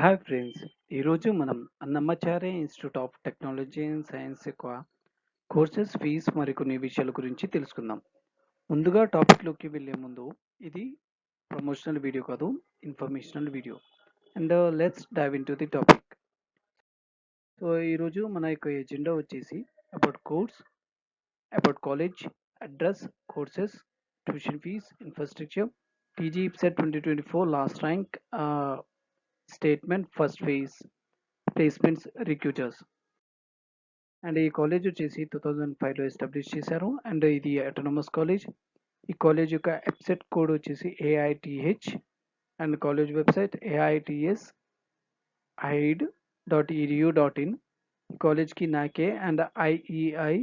Hi friends. ఈరోజు మనం Annamacharya institute of technology and science యొక్క కోర్సెస్ ఫీజ్ మరికొన్ని విషయాల గురించి తెలుసుకుందాం. ముందుగా టాపిక్లోకి వెళ్ళే ముందు ఇది ప్రమోషనల్ వీడియో కాదు, informational video. And let's dive into the topic. So ఈరోజు మన యొక్క ఎజెండా వచ్చేసి about course, about college, address, courses, tuition fees, infrastructure, TG EAPCET 2024 last rank, statement, first phase, placements, recruiters. And ఈ college వచ్చేసి 2005లో establish చేశారు. And ఇది autonomous college. ఈ కాలేజ్ యొక్క వెబ్సైట్ కోడ్ వచ్చేసి AITH. And college website AITS-HIDE.edu.in. ఈ కాలేజ్కి నాకే అండ్ IEI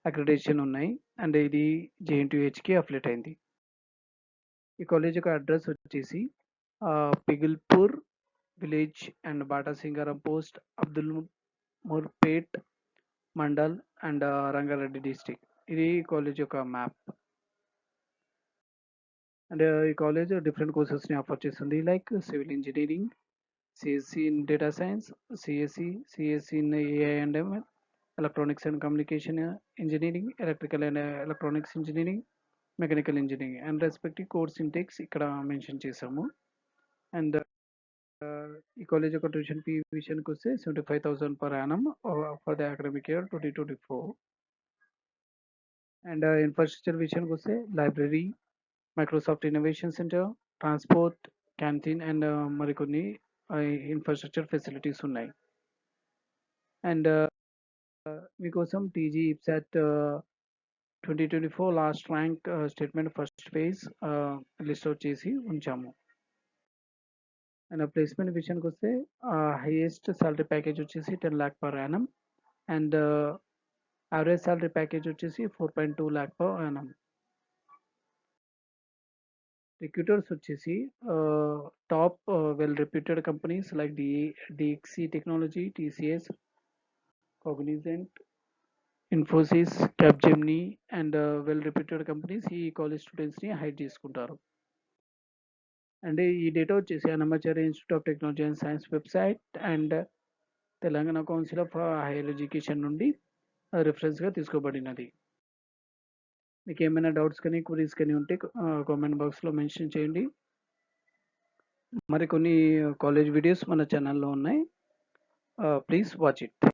అక్రిడేషన్ ఉన్నాయి. అండ్ ఇది JNTUHకి అఫిలియేట్ అయింది. ఈ కాలేజ్ యొక్క అడ్రస్ వచ్చేసి Pigilipur village and Bata Singaram post, Abdullapurmet mandal and Rangareddy district. ఇది కాలేజ్ యొక్క మ్యాప్. అండ్ ఈ కాలేజ్ డిఫరెంట్ కోర్సెస్ని ఆఫర్ చేస్తుంది, like civil engineering, CSE in data science, CSE in AI and ML, electronics and communication engineering, electrical and electronics engineering, mechanical engineering and respective course intakes ఇక్కడ mention చేసాము. And ఈ college యొక్క tuition fee విషయానికి వస్తే 75,000 per annum for the academic year 2024. And infrastructure విషయానికి వస్తే library, Microsoft innovation centre, transport, canteen and మరికొన్ని infrastructure facilities ఉన్నాయి. అండ్ మీకోసం TG EAPCET 2024 last rank statement first phase list out చేసి ఉంచాము. అండ్ ప్లేస్మెంట్ విషయానికి వస్తే హైయెస్ట్ సాలరీ ప్యాకేజ్ వచ్చేసి 10 lakh per annum. And average salary package వచ్చేసి 4.2 lakh per annum. Recruiters వచ్చేసి top well reputed companies like DXC technology, TCS, Cognizant, Infosys, Capgemini and well reputed companies ఈ college స్టూడెంట్స్ని hire చేసుకుంటారు. And ఈ data వచ్చేసి Annamacharya institute of technology and science website and Telangana council of higher education నుండి రిఫరెన్స్గా తీసుకోబడినది. మీకు ఏమైనా doubts కానీ క్వరీస్ కానీ ఉంటే కామెంట్ బాక్స్లో మెన్షన్ చేయండి. మరికొన్ని కాలేజ్ వీడియోస్ మన ఛానల్లో ఉన్నాయి. Please watch it.